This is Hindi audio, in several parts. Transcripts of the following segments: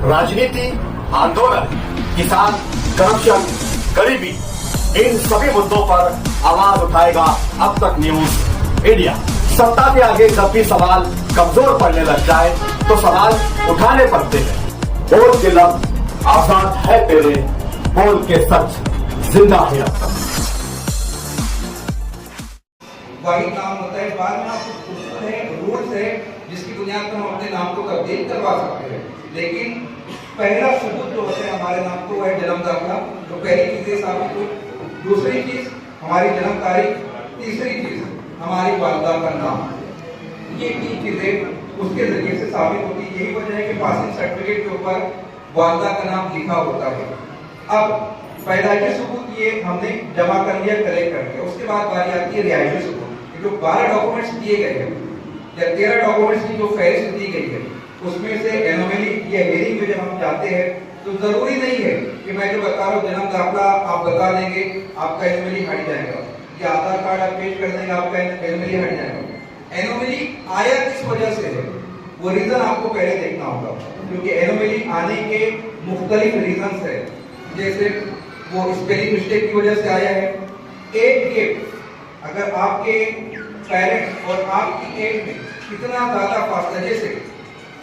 राजनीति, आंदोलन, किसान, करप्शन, गरीबी, इन सभी मुद्दों पर आवाज उठाएगा अब तक न्यूज इंडिया। सत्ता के आगे जब भी सवाल कमजोर पड़ने लग जाए तो सवाल उठाने पड़ते हैं। बोल के लफ्ज आजाद है तेरे, बोल के सच जिंदा है अब तक। वही नाम होता है, बाद में आपको उसूल है, रूल्स है जिसकी बुनियाद पर हम अपने नाम को तब्दील करवा सकते हैं। लेकिन पहला सबूत जो होता है हमारे नाम को, है जन्म दाखिला। तो पहली चीजें साबित हुई, दूसरी चीज हमारी जन्म तारीख, तीसरी चीज हमारी वालिदा का नाम। ये तीन चीजें उसके जरिए से साबित होती है। यही वजह है कि पासिंग सर्टिफिकेट के ऊपर वालिदा का नाम लिखा होता है। अब पैदाइशी सबूत ये हमने जमा कर लिया, कलेक्ट कर लिया। उसके बाद बारी आती है रिहायशी सबूत। जो 12 डॉक्यूमेंट्स दिए गए हैं या 13 डॉक्यूमेंट्स की जो फहरिस्त दी गई है, उसमें से एनोमली या हेयरिंग में जब हम जाते हैं तो जरूरी नहीं है कि मैं जो बता रहा हूँ जन्म दाखिला आप बता देंगे आपका एनोमली हट जाएगा, या आधार कार्ड आप पेश कर देंगे आपका एनोमली हट जाएगा। एनोमली आया किस वजह से है, वो रीजन आपको पहले देखना होगा, क्योंकि एनोमली आने के मुख्तलिफ रीजन है। जैसे वो स्पेलिंग मिस्टेक की वजह से आया है, एज गैप, अगर आपके पेरेंट्स और आपकी एज में कितना ज्यादा फासला, जैसे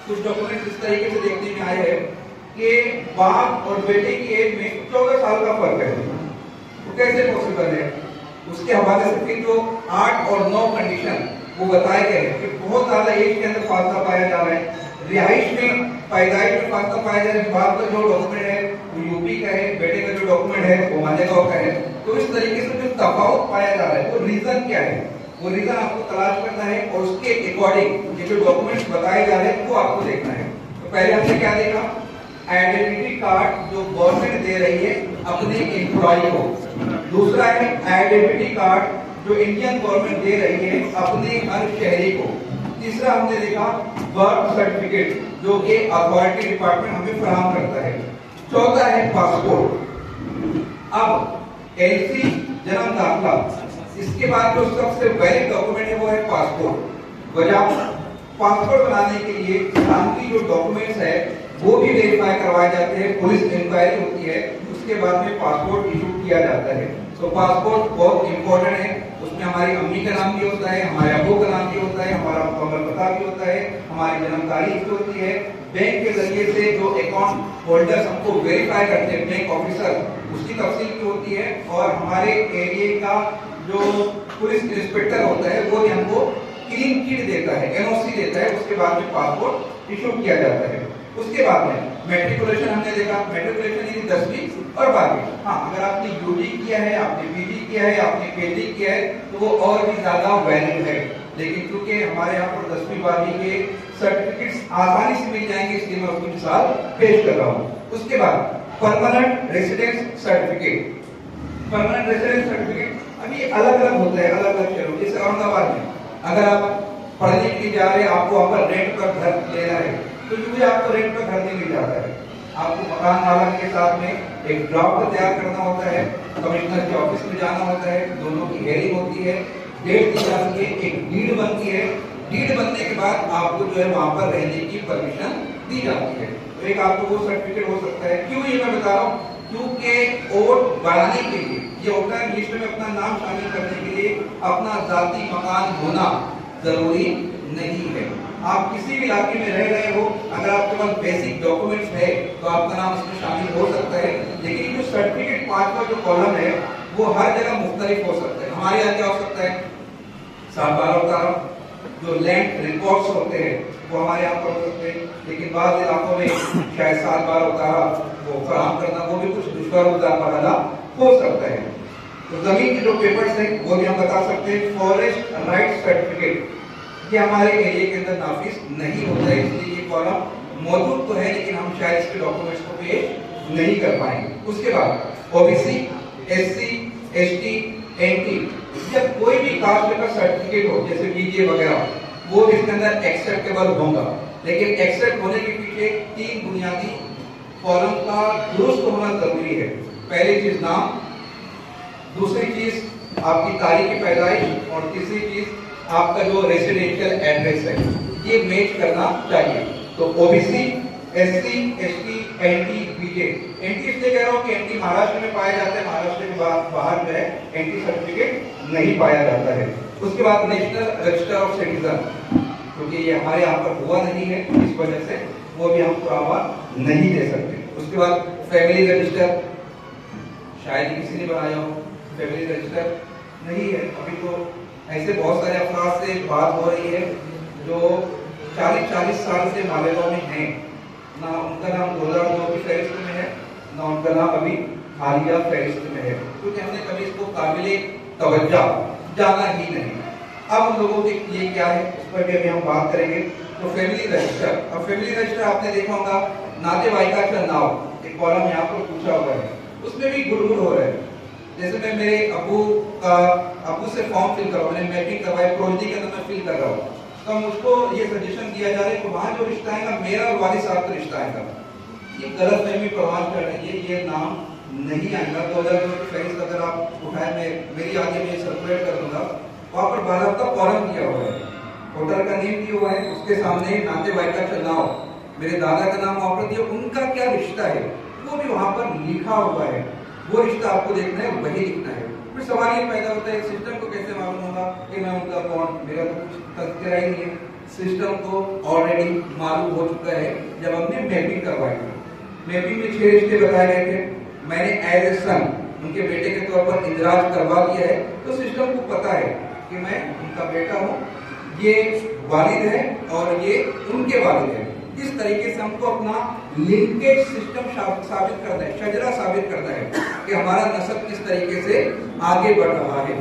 कुछ डॉक्यूमेंट इस तरीके से देखने में आए हैं कि बाप और बेटे की एज में 14 साल का फर्क है, तो कैसे पॉसिबल है? उसके हवाले से फिर जो 8 और 9 कंडीशन वो बताए गए हैं कि बहुत ज्यादा एज के अंदर फासला पाया जा रहा है, रिहाइश में पैदाइश में फासला पाया जा रहा है, बाप का जो डॉक्यूमेंट है वो यूपी का है, बेटे का जो डॉक्यूमेंट है वो मालेगांव का है। तो इस तरीके से जो तफावत पाया जा रहा है वो रीजन क्या है, वो रीजन आपको तलाश करना है और उसके अकॉर्डिंग ये जो डॉक्यूमेंट्स बताए जा रहे हैं वो आपको देखना है। तो पहले हमने क्या देखा, आइडेंटिटी कार्ड जो गवर्नमेंट दे रही है अपने एम्प्लॉय को। दूसरा है आइडेंटिटी कार्ड जो इंडियन गवर्नमेंट दे रही है अपने हर शहरी को। तीसरा हमने देखा बर्थ सर्टिफिकेट जो कि अथॉरिटी डिपार्टमेंट हमें फराहम करता है। चौथा है पासपोर्ट। अब एलसी जन्म दाखिला, इसके बाद जो सबसे वैलिड डॉक्यूमेंट है वो है पासपोर्ट। वजह, पासपोर्ट बनाने के लिए बाकी जो डॉक्यूमेंट्स है वो भी वेरीफाई करवाए जाते हैं, पुलिस इंक्वायरी होती है, उसके बाद में पासपोर्ट इशू किया जाता है। तो पासपोर्ट बहुत इंपॉर्टेंट है, उसमें हमारी अम्मी का नाम भी होता है, हमारे अब्बू का नाम भी होता है, हमारा मुकम्मल पता भी होता है, हमारी जन्म तारीख भी होती है। बैंक के जरिए से जो अकाउंट होल्डर्स हमको वेरीफाई करते हैं, बैंक ऑफिसर, उसकी तफसील भी होती है, और हमारे एरिया का जो पुलिस इंस्पेक्टर होता है वो भी हमको क्लीन चिट देता है, एनओसी देता है, उसके बाद में पासपोर्ट इशू किया जाता है। उसके बाद में मैट्रिकुलेशन हमने देखा, मैट्रिकुलेशन यानी 10वीं और 12वीं। हाँ, अगर आपने यूजी किया है, आपने पीजी किया है, आपने पीएचडी किया है तो वो और भी ज्यादा वैलिड है। लेकिन क्योंकि हमारे यहाँ पर 10वीं 12वीं के सर्टिफिकेट्स आसानी से मिल जाएंगे, इसलिए मैं उसकी मिसाल पेश कर रहा हूँ। उसके बाद permanent residence certificate. Permanent residence certificate अभी अलग अलग होता है, अलग अलग शहरों, जैसे औरंगाबाद में अगर आप पढ़ने के लिए जा रहे हैं, आपको वहां पर रेंट पर घर लेना है तो यूँ आपको रेंट पर घर नहीं मिल जाता है, आपको मकान मालिक के साथ में एक ड्राफ्ट तैयार करना होता है, कमिश्नर के ऑफिस में जाना होता है, दोनों की हेयरिंग होती है, डेट दी जाती है, एक डीड बनती है, डीड बनने के बाद आपको जो है वहां पर रहने की परमिशन दी जाती है। तो एक आपको वो सर्टिफिकेट हो सकता है। क्यों ये मैं बता रहा हूँ, क्योंकि वोट बढ़ाने के लिए ये वोटर लिस्ट में अपना नाम शामिल करने के लिए अपना जाती मकान होना जरूरी नहीं है। आप किसी भी इलाके में रह रहे हो, अगर आपके पास बेसिक डॉक्यूमेंट्स है तो आपका नाम इसमें शामिल हो सकता है। लेकिन जो सर्टिफिकेट 5वां जो कॉलम है वो हर जगह मुख्तलिफ हो सकता है। हमारे यहाँ क्या हो सकता है, 7/12 जो लैंड रिकॉर्ड्स होते हैं वो हमारे यहाँ पर हो सकते हैं, लेकिन बाद इलाकों में शायद 7/12 वो फराहम करना वो भी कुछ दुश्वार हो सकता है। तो जमीन के जो पेपर्स हैं वो भी हम बता सकते हैं। फॉरेस्ट राइट सर्टिफिकेट ये हमारे एरिया के अंदर नाफिज नहीं होता है, इसलिए ये कॉलम मौजूद तो है लेकिन हम शायद इसके डॉक्यूमेंट्स को पेश नहीं कर पाएंगे। उसके बाद ओबीसी, एससी, एसटी, एनटी या कोई भी कास्ट का सर्टिफिकेट हो जैसे बीजे वगैरह, वो इसके अंदर एक्सेप्टेबल होगा। लेकिन एक्सेप्ट होने के पीछे 3 बुनियादी कॉलम का दुरुस्त होना जरूरी है। पहली चीज नाम, दूसरी चीज आपकी तारीख पैदाइश, और तीसरी चीज आपका जो रेसिडेंशियल एड्रेस है ये मैच करना चाहिए। तो OBC, SC, ST, NT, BJ। NT इसलिए कह रहा हूँ कि NT महाराष्ट्र में पाया जाता है, महाराष्ट्र के बाहर जो है NT सर्टिफिकेट नहीं पाया जाता है। उसके बाद नेशनल रजिस्टर ऑफ सिटीजन, क्योंकि ये हमारे यहाँ पर हुआ नहीं है, इस वजह से वो भी हम पुरावा नहीं दे सकते। उसके बाद फैमिली रजिस्टर, शायद किसी ने बनाया हो, फैमिली रजिस्टर नहीं है। अभी तो ऐसे बहुत सारे अफराद से बात हो रही है जो 40-40 साल से मालेगांव में हैं, ना उनका नाम 2002 की फहरिस्त में है, ना उनका नाम अभी हालिया फहरिस्त में है, क्योंकि हमने कभी इसको काबिले तवज्जो जाना ही नहीं। अब उन लोगों के लिए क्या है, इस पर भी अभी हम बात करेंगे। तो फैमिली रजिस्टर, अब फैमिली रजिस्टर आपने देखा होगा, नातेवाईकाचा नाव, एक कॉलम यहाँ पर पूछा हुआ है, उसमें भी गुड़गुड़ हो रहा है। जैसे मैं मेरे अबू से फॉर्म फिल कर रहा हूँ, मैंने मैपिंग करवाई, प्रोजेक्ट के अंदर मैं फिल कर रहा हूँ, तो मुझको ये सजेशन दिया जा रहा है कि वहाँ जो रिश्ता आएगा मेरा और वालिद साहब का रिश्ता आएगा। ये गलत फहमी प्रवान कर रही है, ये नाम नहीं आएगा। 2002 की फहरिस्त अगर आप उठाए, मैं मेरी आगे में सर्कुलेट कर दूंगा, वहाँ पर बाकायदा फॉर्म किया हुआ है, होटल का नेम दिया हुआ है, उसके सामने नातेवाईकाचा नाव, मेरे दादा का नाम वहाँ पर दिया, उनका क्या रिश्ता है वो भी वहाँ पर लिखा हुआ है। वो रिश्ता आपको देखना है, वही लिखना है। फिर सवाल ये पैदा होता है, सिस्टम को कैसे मालूम होगा कि मैं उनका कौन, मेरा तो कुछ तज़किरा ही नहीं है। सिस्टम को ऑलरेडी मालूम हो चुका है जब हमने मैपिंग करवाई थी। मैपिंग में 6 रिश्ते बताए गए थे, मैंने एज ए सन उनके बेटे के तौर पर इंदराज करवा दिया है, तो सिस्टम को पता है कि मैं उनका बेटा हूँ, ये वालिद है और ये उनके वालिद है। इस तरीके से हमको अपना लिंकेज सिस्टम साबित करना है, शजरा साबित करना है कि हमारा नस्ब किस तरीके से आगे बढ़ रहा है।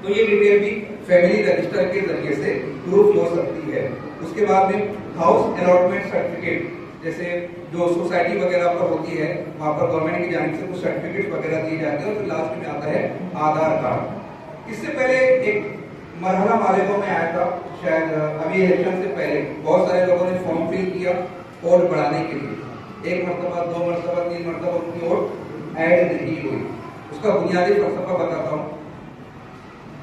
तो ये डिटेल भी फैमिली रजिस्टर के जरिए से प्रूफ हो सकती है। उसके बाद में हाउस अलॉटमेंट सर्टिफिकेट, जैसे जो सोसाइटी वगैरह पर होती है, वहाँ पर गवर्नमेंट की जानिब से कुछ सर्टिफिकेट वगैरह दिए जाते हैं, और फिर लास्ट में आता है आधार कार्ड। इससे पहले एक मरहला मालेगांव में आया था, शायद अभी इलेक्शन से पहले बहुत सारे लोगों ने फॉर्म फिल किया वोट बढ़ाने के लिए। 1 मरतबा, 2 मरतबा, 3 मरतबा उनकी वोट ऐड नहीं हुई। उसका बुनियादी फलसफा बताता हूँ।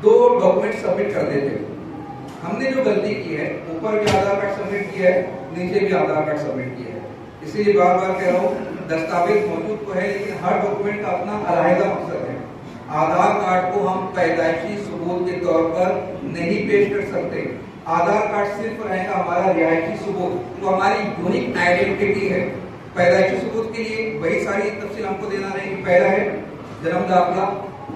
2 डॉक्यूमेंट सबमिट कर देते, हमने जो गलती की है, ऊपर भी आधार कार्ड सबमिट किया है, नीचे भी आधार कार्ड सबमिट किया है। इसीलिए बार बार कह रहा हूँ, दस्तावेज मौजूद तो है, लेकिन हर डॉक्यूमेंट का अपना अलग मकसद है। आधार कार्ड को हम पैदाइशी सबूत के तौर पर नहीं पेश कर सकते। आधार कार्ड सिर्फ रहेगा हमारा रिहायशी सबूत, तो हमारी यूनिक आइडेंटिटी है। पैदाइशी सबूत के लिए वही सारी तफसील हमको देना रहेगी। पहला है जन्म दाखिला,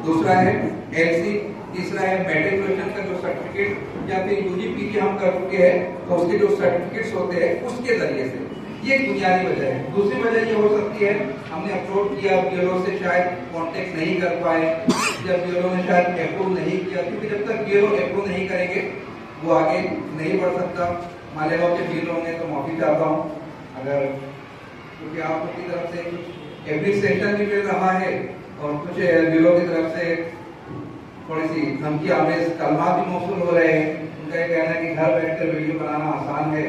दूसरा है LC, तीसरा है मैट्रिकुलेशन का जो सर्टिफिकेट या फिर UG PG हम कर चुके हैं तो उसके जो सर्टिफिकेट्स होते हैं उसके जरिए से। ये बुनियादी वजह है। दूसरी वजह ये हो सकती है, हमने अपलोड किया, BLO से शायद कांटेक्ट नहीं कर पाए, जब BLO ने शायद अप्रूव नहीं किया, क्योंकि जब तक BLO अप्रूव नहीं करेंगे वो आगे नहीं बढ़ सकता। मालेगांव के BLO होंगे तो माफी चाहता हूँ अगर, क्योंकि आप लोग की तरफ से कुछ एप्रिसिएशन भी मिल रहा है और कुछ BLO की तरफ से थोड़ी सी धमकी आमेज कलमात भी मौसूल हो रहे हैं। उनका ये कहना है कि घर बैठकर वीडियो बनाना आसान है,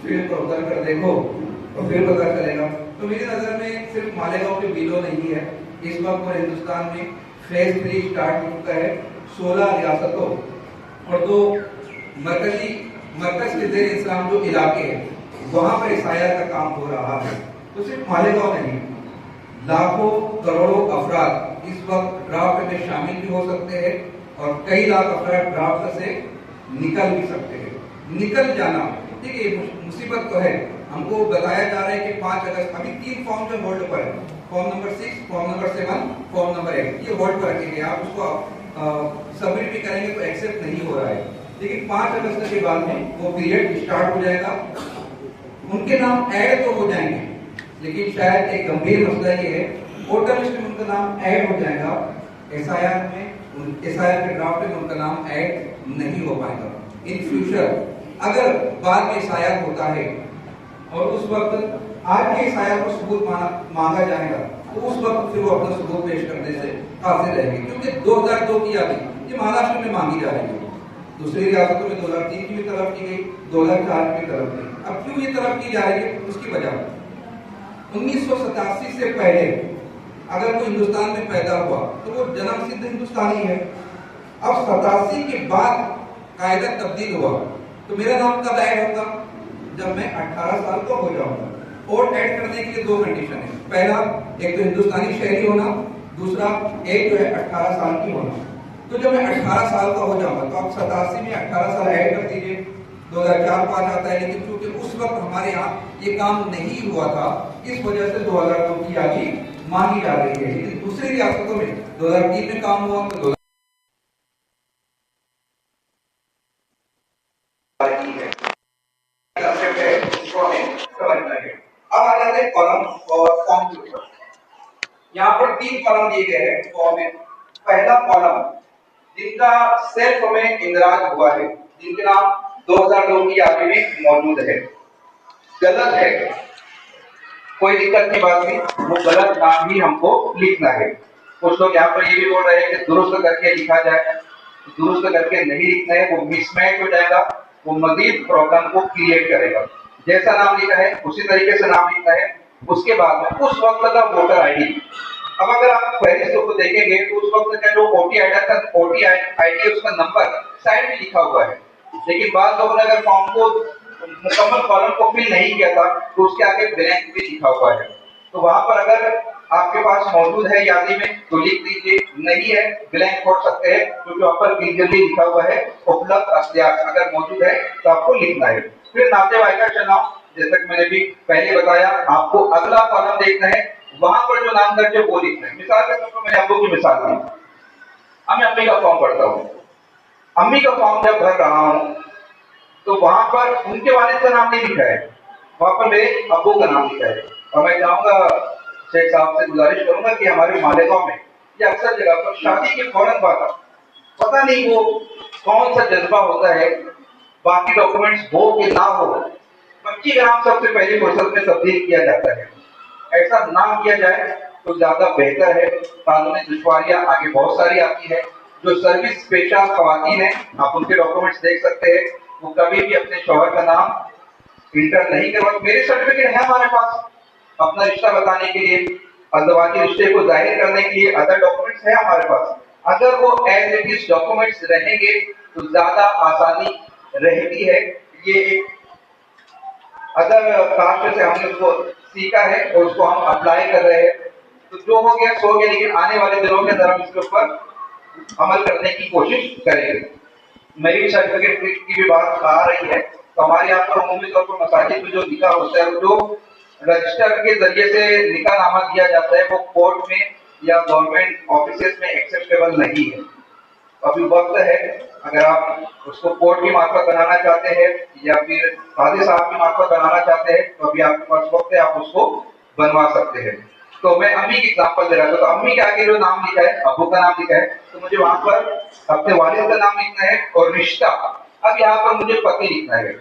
फील्ड पर उतर कर देखो तो फिर पता चलेगा। तो मेरी नजर में सिर्फ मालेगांव के BLO नहीं है, इस वक्त पूरे हिंदुस्तान में फेज 3 स्टार्ट हो चुका है। 16 रियासतों और 2 मरकज के जेर इंतजाम जो इलाके हैं वहां पर SIR का काम हो रहा है। तो सिर्फ मालेगांव नहीं, लाखों करोड़ों अफराद इस वक्त ड्राफ्ट में शामिल भी हो सकते हैं और कई लाख अफराद ड्राफ्ट से निकल भी सकते हैं। निकल जाना, ठीक है, मुसीबत तो है। हमको बताया जा रहा है कि 5 अगस्त, अभी 3 फॉर्म जो होल्ड पर है, form number 6, form number 7, form number 8, ये होल्ड पर रखेंगे। आप उसको सबमिट भी करेंगे तो एक्सेप्ट नहीं हो रहा है, लेकिन 5 अगस्त के बाद में वो पीरियड स्टार्ट हो जाएगा। उनके नाम ऐड तो हो जाएंगे, लेकिन शायद एक गंभीर मसला ये है, वोटर लिस्ट में उनका नाम ऐड हो जाएगा, SIR के ड्राफ्ट में उनका नाम ऐड नहीं हो पाएगा। इन फ्यूचर अगर बाद में SIR होता है और उस वक्त आज के SIR को सबूत मांगा जाएगा तो उस वक्त फिर वो अपना सबूत पेश करने से काफी रहेंगे, क्योंकि 2002 की यादी ये महाराष्ट्र में मांगी जा रही है। दूसरी रियासतों में 2003 की भी तलब की गई, 2004 की भी तलब की। अब क्यों ये तलब की जा रही है, उसकी वजह 1987 से पहले अगर कोई हिंदुस्तान में पैदा हुआ तो वो जन्म सिद्ध हिंदुस्तानी है। अब 87 के बाद कायदा तब्दील हुआ तो मेरा नाम कब ऐड होगा, जब मैं 18 साल का हो जाऊंगा। वोट ऐड करने के लिए दो कंडीशन है। पहला, एक तो हिंदुस्तानी शहरी होना, दूसरा एक जो है 18 साल की होना। तो जब मैं 18 साल का हो जाऊंगा तो आप 87 में 18 साल ऐड कर दीजिए, 2004-5 आता है। लेकिन क्योंकि उस वक्त हमारे यहाँ ये काम नहीं हुआ था, इस वजह से 2002 की यादी मांगी जा रही है। लेकिन दूसरी रियासतों में 2003 में काम हुआ तो अब आ जाते हैं कॉलम और फॉर्म के ऊपर। यहाँ पर 3 कॉलम दिए गए हैं फॉर्म में। पहला कॉलम जिनका सेल्फ में इंदराज हुआ है, जिनके नाम 2002 की यादी में मौजूद है, गलत है, कोई दिक्कत की बात नहीं, वो गलत नाम ही हमको लिखना है। कुछ लोग यहाँ पर ये भी बोल रहे हैं कि दुरुस्त करके लिखा जाए, दुरुस्त करके नहीं लिखना है, वो मिसमैच हो जाएगा, वो मजीद प्रॉब्लम को क्रिएट करेगा। जैसा नाम लिखा है उसी तरीके से नाम लिखना है। उसके बाद में उस वक्त का वोटर आईडी, अब अगर आप पहले को देखेंगे तो उस वक्त का जो ओटी आईडी उसका नंबर साइड में लिखा हुआ है। लेकिन बाद लोगों ने अगर फॉर्म को मुकम्मल कॉलम को फिल नहीं किया था तो उसके आगे ब्लैंक भी लिखा हुआ है। तो वहां पर अगर आपके पास मौजूद है यादी में तो लिख दीजिए, नहीं है ब्लैंक छोड़ सकते हैं, क्योंकि वहां पर क्लियरली लिखा हुआ है उपलब्ध अख्तियार, अगर मौजूद है तो आपको लिखना है। फिर नाते वायका चुनाव, जैसा कि मैंने भी पहले बताया, आपको अगला कॉलम देखना है, वहां पर जो नाम दर्ज है वो लिखना है। मिसाल के तौर पर मैंने आपको की मिसाल दी, मैं अम्मी का फॉर्म भरता हूँ, अम्मी का फॉर्म जब भर रहा हूँ तो वहां पर उनके वालिद का नाम नहीं लिखा है, वहां पर मेरे अब्बू का नाम लिखा है। और मैं चाहूंगा शेख साहब से गुजारिश करूंगा कि हमारे मालेगांव में या अक्सर जगह पर शादी के फौरन बाद पता नहीं वो कौन सा जज्बा होता है, बाकी डॉक्यूमेंट्स हो कि ना हो, बच्ची का नाम सबसे पहली फुर्सत में तब्दील किया जाता है। ऐसा ना किया जाए तो ज्यादा बेहतर है। कानूनी दुश्वारियां आगे बहुत सारी आती है। जो सर्विस पेशा खवातीन है, आप उनके डॉक्यूमेंट्स देख सकते हैं, वो कभी भी अपने शौहर का नाम इंटर नहीं करवा। मेरे सर्टिफिकेट है हमारे पास अपना रिश्ता बताने के लिए, अज़दवाजी रिश्ते को जाहिर करने के लिए अदर डॉक्यूमेंट्स है हमारे पास। अगर वो एज इट इज डॉक्यूमेंट्स रहेंगे तो ज्यादा आसानी रहती है। ये एक अदर कास्ट से हमने उसको सीखा है और उसको हम अप्लाई कर रहे हैं। तो जो हो गया सो गया, लेकिन आने वाले दिनों के अंदर हम इसके ऊपर अमल करने की कोशिश करेंगे। मैरिज सर्टिफिकेट की भी बात आ रही है, तो हमारे यहाँ पर अमूमी तौर पर मसाजिद में जो निकाह होता है, जो रजिस्टर के जरिए से निकाह नामा दिया जाता है, वो कोर्ट में या गवर्नमेंट ऑफिस में एक्सेप्टेबल नहीं है। अभी वक्त है, अगर आप उसको कोर्ट की मार्फत बनाना चाहते हैं या फिर काजी साहब की मार्फत बनाना चाहते हैं तो अभी आपके पास वक्त है, आप उसको बनवा सकते हैं। तो मैं अम्मी की एग्जांपल दे रहा था, तो अम्मी के आगे जो नाम लिखा है, अबू का नाम लिखा है, तो मुझे वहां पर अपने वालिद का नाम लिखना है और रिश्ता, अब यहाँ पर मुझे पति लिखना है।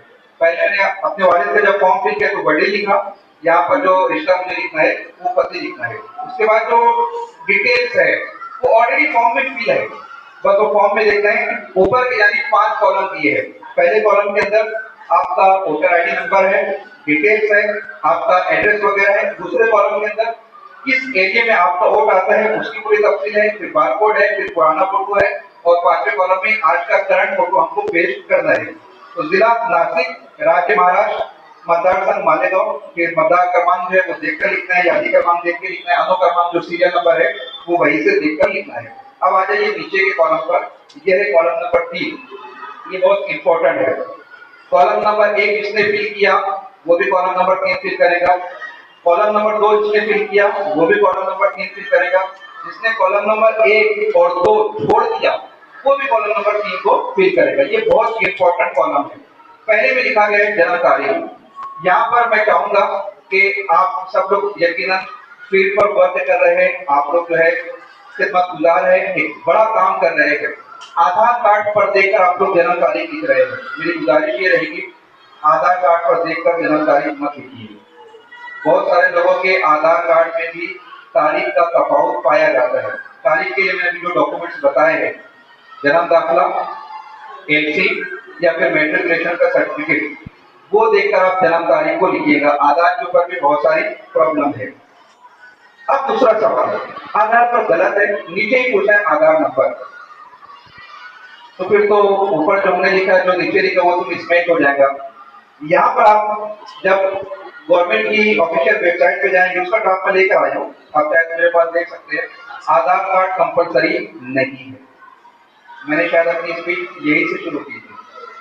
पहले मैंने अपने वालिद का जब फॉर्म फिल किया तो बर्थडे लिखा, यहाँ पर जो रिश्ता मुझे लिखना है वो पति लिखना है। उसके बाद जो डिटेल्स है वो ऑलरेडी फॉर्म में फिल है, बस वो फॉर्म में देखना है। ऊपर के यानी 5 कॉलम दिए हैं। पहले कॉलम के अंदर आपका वोटर आईडी नंबर है, डिटेल्स है, आपका एड्रेस वगैरह है। दूसरे कॉलम के अंदर किस एरिया में आपका वोट आता है उसकी पूरी तफसील है, फिर बारकोड है, फिर पुराना फोटो है, और 5वें कॉलम में आज का करंट फोटो हमको पेस्ट करना है। तो जिला नासिक, राज्य महाराष्ट्र, मतदार संघ मालेगांव, फिर मतदार क्रमांक जो है वो देखकर लिखना है, यादी क्रमांक देख के लिखना है, अनुक्रमांक जो सीरियल नंबर है वो वहीं से देखकर लिखना है। अब आ जाइए नीचे के कॉलम पर, यह है कॉलम नंबर 3, ये बहुत इंपॉर्टेंट है। कॉलम नंबर 1 जिसने फिल किया वो भी कॉलम नंबर 3 फिल करेगा, कॉलम नंबर 2 जिसने फिल किया वो भी कॉलम नंबर 3 फिल करेगा, जिसने कॉलम नंबर 1 और 2 छोड़ दिया वो भी कॉलम नंबर 3 को फिल करेगा। ये बहुत इंपॉर्टेंट कॉलम है। पहले में लिखा गया है जन्म तारीख। यहाँ पर मैं चाहूंगा कि आप सब लोग यकीनन फील्ड पर वर्क कर रहे हैं, आप लोग जो है खिदमत गुजार है, एक बड़ा काम कर रहे हैं। आधार कार्ड पर देखकर आप लोग जन्म तारीख लिख रहे हैं, मेरी गुजारिश ये रहेगी आधार कार्ड पर देखकर जन्म तारीख मत लिखिए। बहुत सारे लोगों के आधार कार्ड में भी तारीख का तफावत पाया जाता है। तारीख के लिए मैंने जो डॉक्यूमेंट्स बताए हैं, जन्म दाखिला, एलसी या फिर मैट्रिकुलेशन का सर्टिफिकेट, वो देखकर आप जन्म तारीख को लिखिएगा। आधार के ऊपर भी बहुत सारी प्रॉब्लम है। अब दूसरा सवाल, आधार पर गलत है, नीचे ही पूछा है आधार नंबर, तो फिर तो ऊपर जो हमने लिखा है जो नीचे लिखा वो तो मिसमैच हो जाएगा। यहाँ पर आप जब गवर्नमेंट की ऑफिशियल वेबसाइट पे जाएंगे, उसका ड्राफ्ट मैं लेकर आया हूँ, आप शायद मेरे पास देख सकते हैं। आधार कार्ड कंपलसरी नहीं है, मैंने शायद अपनी स्पीच यही से शुरू की थी।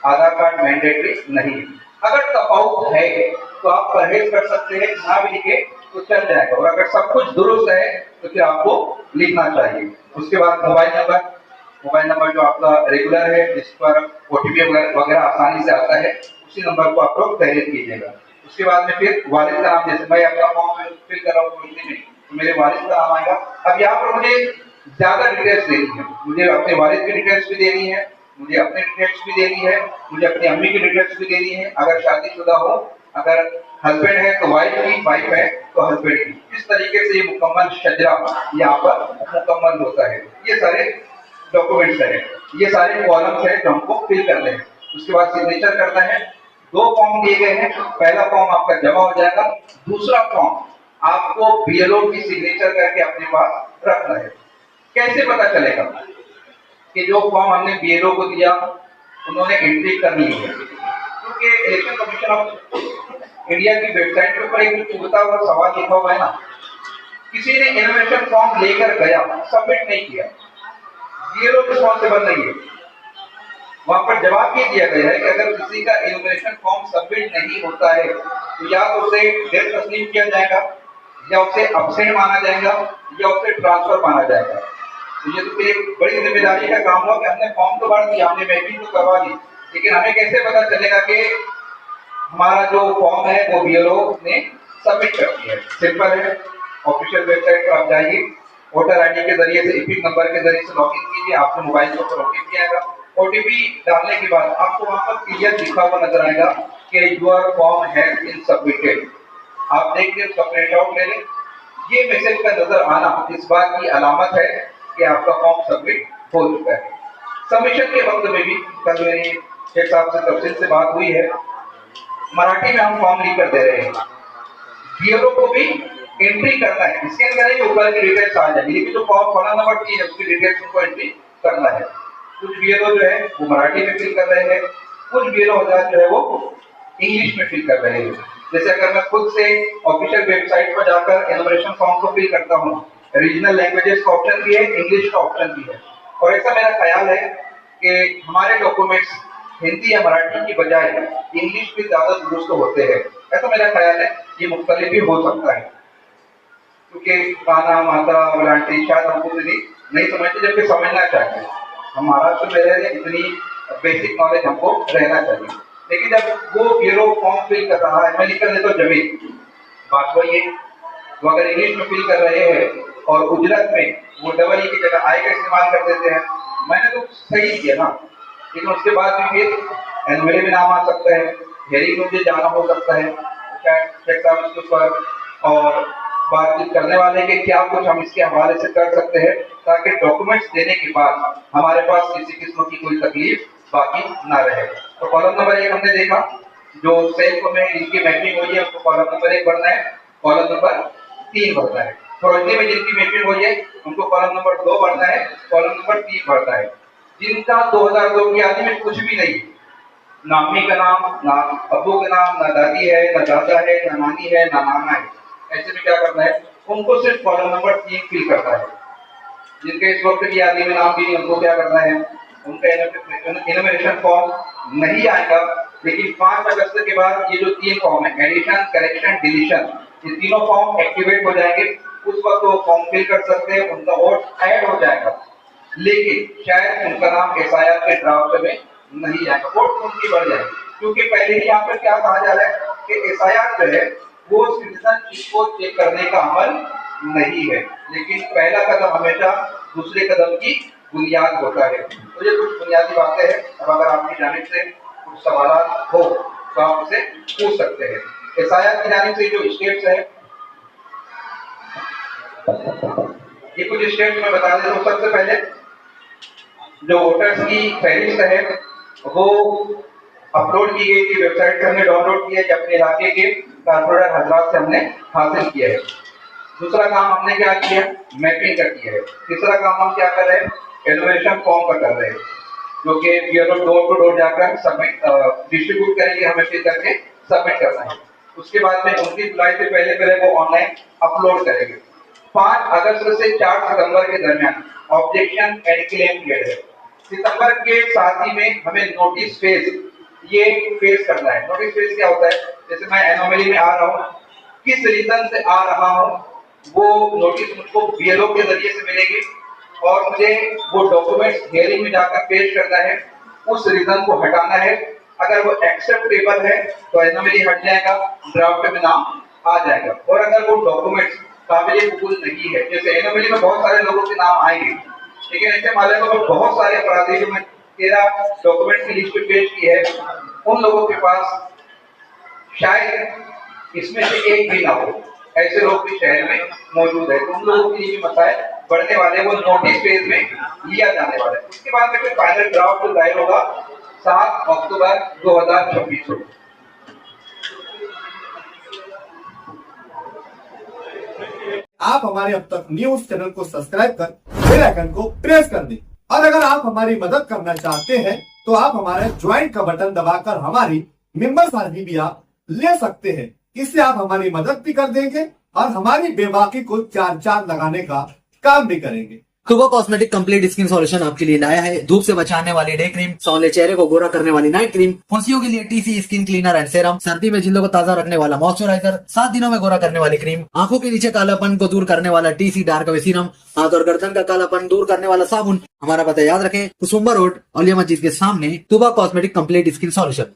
आधार कार्ड मैंडेटरी नहीं है। अगर तपाउट है तो आप परहेज कर सकते हैं, ना भी लिखे तो चल जाएगा, और अगर सब कुछ दुरुस्त है तो फिर आपको लिखना चाहिए। उसके बाद मोबाइल नंबर जो आपका रेगुलर है, जिस पर ओटीपी वगैरह आसानी से आता है, उसी नंबर को आप लोग तहरीर कीजिएगा। उसके बाद में फिर वालिद का नाम, जैसे मैं अपना फॉर्म फिल कर रहा हूँ में, तो मेरे वालिद का नाम आएगा। अब यहाँ पर मुझे ज्यादा डिटेल्स देनी है, मुझे अपने वालिद की डिटेल्स भी देनी है, मुझे अपने डिटेल्स भी देनी है, मुझे अपनी अम्मी की डिटेल्स भी देनी है, अगर शादीशुदा हो, अगर हस्बैंड है तो वाइफ की, वाइफ है तो हस्बैंड की। इस तरीके से ये मुकम्मल शजरा यहाँ पर मुकम्मल होता है। ये सारे डॉक्यूमेंट्स है, ये सारे कॉलम्स है जो हमको फिल करने हैं। उसके बाद सिग्नेचर करना है। 2 फॉर्म दिए गए हैं, पहला फॉर्म आपका जमा हो जाएगा, दूसरा फॉर्म आपको बीएलओ की सिग्नेचर करके अपने पास रखना है। कैसे पता चलेगा कि जो फॉर्म हमने बीएलओ को दिया उन्होंने एंट्री करनी है? क्योंकि इलेक्शन कमीशन ऑफ इंडिया की वेबसाइट के ऊपर एक चुभता हुआ सवाल लिखा हुआ है ना, किसी ने इनोवेशन फॉर्म लेकर गया, सबमिट नहीं किया, बीएलओ रिस्पॉन्सिबल नहीं है। वहां पर जवाब ये दिया गया है कि अगर किसी का इनोवेशन फॉर्म सबमिट नहीं होता है तो या तो उसे डेथ तस्लीम किया जाएगा, या उसे अब्सेंट माना जाएगा, या उसे ट्रांसफर माना जाएगा। तो ये तो एक बड़ी जिम्मेदारी का काम हुआ कि हमने फॉर्म तो भर दिया, हमने मैपिंग तो करवा ली, लेकिन हमें कैसे पता चलेगा कि हमारा जो फॉर्म है वो बीएलओ ने सबमिट कर दिया है? सिंपल है, ऑफिशियल वेबसाइट पर आप जाइए, वोटर आईडी के जरिए से, इपिक नंबर के जरिए से लॉगिन कीजिए, आपके मोबाइल के ऊपर ओटीपी आएगा। ओटीपी डालने के बाद आपको वहां पर क्लियर लिखा हुआ नजर आएगा कि your form has been submitted. आप देख के उसका प्रिंट आउट ले लें। ये मैसेज का नजर आना इस बात की अलामत है कि आपका फॉर्म सबमिट हो चुका है। सबमिशन के वक्त में भी कल मेरी शेख साहब से तफसील से बात हुई है, मराठी में हम फॉर्म लिख कर दे रहे हैं, बीएलओ को भी एंट्री करना है, स्कैन करेंगे ऊपर की डिटेल्स आ जाएगी, लेकिन जो फॉर्म कॉलम नंबर 3 है उसकी डिटेल्स उनको एंट्री करना है। कुछ बीएलओ जो है वो मराठी में फिल कर रहे हैं, कुछ बीएलओ जो है वो इंग्लिश में फिल कर रहे हैं। जैसे अगर मैं खुद से ऑफिशियल वेबसाइट पर जाकर एनुमरेशन फॉर्म को फिल करता हूँ, रीजनल लैंग्वेजेस का ऑप्शन भी है, इंग्लिश का ऑप्शन भी है, और ऐसा मेरा ख्याल है कि हमारे डॉक्यूमेंट्स हिंदी या मराठी की बजाय इंग्लिश में ज्यादा दुरुस्त होते हैं, ऐसा मेरा ख्याल है। ये मुख्तलिफ भी हो सकता है, क्योंकि गाना मात्रा वलांटी शायद हमको नहीं समझते, जबकि समझना चाहिए। हम महाराष्ट्र में रह रहे, इतनी बेसिक नॉलेज हमको रहना चाहिए। लेकिन जब वो ब्यूरो फॉर्म फिल कर रहा है, मैं लिख कर देता हूँ जमीन, बात वही है। वो अगर इंग्लिश में फिल कर रहे हैं और उजरत में वो डबल ई की जगह आई का इस्तेमाल कर देते हैं, मैंने तो सही किया ना, लेकिन उसके बाद भी फिर एनुअली में नाम आ सकता है, हेयरिंग में मुझे जाना हो सकता है, उसके ऊपर और बातचीत करने वाले के क्या कुछ हम इसके हवाले से कर सकते हैं, ताकि डॉक्यूमेंट्स देने के बाद हमारे पास किसी किस्म की कोई तकलीफ बाकी ना रहे। तो कॉलम नंबर 1 हमने देखा, जो सेल्फ में जिनकी मैपिंग हुई है उसको कॉलम नंबर 1 भरना है, कॉलम नंबर 3 भरना है। फौजी में जिनकी मैपिंग हुई है उनको कॉलम नंबर 2 भरना है, कॉलम नंबर 3 भरना है। जिनका 2002 की आदि में कुछ भी नहीं, ना अम्मी का नाम, ना अब्बू का नाम, ना दादी है, ना दादा है, ना नानी है, ना नाना है, ऐसे में क्या करना है, उनको सिर्फ कॉलम नंबर 3 फिल करना है। जिनके इस वक्त की आदि में नाम भी नहीं, उनको क्या करना है, उनका इनोमिनेशन फॉर्म नहीं आएगा, लेकिन 5 अगस्त के बाद ये जो 3 फॉर्म है, एडिशन, करेक्शन, डिलीशन, ये तीनों फॉर्म एक्टिवेट हो जाएंगे। उस वक्त वो फॉर्म फिल कर सकते हैं, उनका वोट ऐड हो जाएगा, लेकिन शायद उनका नाम एसआईआर के ड्राफ्ट में नहीं आएगा, वोट उनकी बढ़ जाएगी। क्योंकि पहले ही यहाँ पर क्या कहा जा रहा है कि एसआईआर जो है वो सिटीजनशिप को चेक करने का अमल नहीं है, लेकिन पहला कदम हमेशा दूसरे कदम की बुनियाद होता है। तो ये कुछ बुनियादी बातें हैं। अब अगर आपकी जानिब से कुछ सवाल हो तो आप उसे पूछ सकते हैं। एसआईआर की जानिब से जो स्टेट्स है, ये कुछ स्टेट्स में बता दें। तो सबसे पहले जो वोटर्स की फहरिस्त है वो अपलोड की गई थी, वेबसाइट से हमने डाउनलोड किया है, अपने इलाके के कारपोरेटर हजरात से हमने हासिल किया है। दूसरा काम हमने क्या किया, मैपिंग का किया है। तीसरा काम हम क्या कर रहे हैं, एनुमरेशन फॉर्म का कर रहे हैं, जो कि डोर टू डोर जाकर सबमिट डिस्ट्रीब्यूट करेंगे, हमें फिल करके सबमिट करना है। उसके बाद में 29 जुलाई से पहले वो ऑनलाइन अपलोड करेंगे। 5 अगस्त से 4 सितंबर के दरमियान ऑब्जेक्शन एंड क्लेम पीरियड है। सितंबर के साथ ही में हमें नोटिस फेज ये फेस करना है। नोटिस फेज क्या होता है? जैसे मैं एनोमली में आ रहा हूँ, किस रीजन से आ रहा हूँ, वो नोटिस मुझको बीएलओ के जरिए से मिलेगी और मुझे वो डॉक्यूमेंट्स हियरिंग में जाकर पेश करना है, उस रीजन को हटाना है। अगर वो एक्सेप्टेबल है तो एनोमली हट जाएगा, ड्राफ्ट में नाम आ जाएगा। और अगर वो डॉक्यूमेंट्स काबिल कबूल नहीं है, जैसे एनोमली में बहुत सारे लोगों के नाम आएंगे, लेकिन ऐसे माले को बहुत सारे अपराधी जो मैं 13 डॉक्यूमेंट की लिस्ट पेश की है, उन लोगों के पास शायद इसमें से एक भी ना हो, ऐसे लोग भी शहर में मौजूद है। तो उन लोगों के लिए भी मसाइल बढ़ने वाले, वो नोटिस फेज में लिया जाने वाला है। उसके बाद में फिर फाइनल ड्राफ्ट दायर होगा 7 अक्टूबर 2026 को। आप हमारे अब तक न्यूज चैनल को सब्सक्राइब कर बेल आइकन को प्रेस कर दें। और अगर आप हमारी मदद करना चाहते हैं तो आप हमारे ज्वाइन का बटन दबाकर हमारी मेंबर सारथी भी आप ले सकते हैं। इससे आप हमारी मदद भी कर देंगे और हमारी बेबाकी को चार चांद लगाने का काम भी करेंगे। तुबा कॉस्मेटिक कंप्लीट स्किन सॉल्यूशन आपके लिए लाया है धूप से बचाने वाली डे क्रीम, सौंले चेहरे को गोरा करने वाली नाइट क्रीम, फुंसियों के लिए TC skin cleaner and serum, सर्दी में जिल्दों को ताजा रखने वाला मॉइस्चराइजर, 7 दिनों में गोरा करने वाली क्रीम, आंखों के नीचे कालापन को दूर करने वाला टीसी डार्क वे सीरम, हाथ और गर्दन का कालापन दूर करने वाला साबुन। हमारा पता याद रखें, कुसुम्बा रोड, औलिया मस्जिद के सामने, तुबा कॉस्मेटिक कंप्लीट स्किन सॉल्यूशन।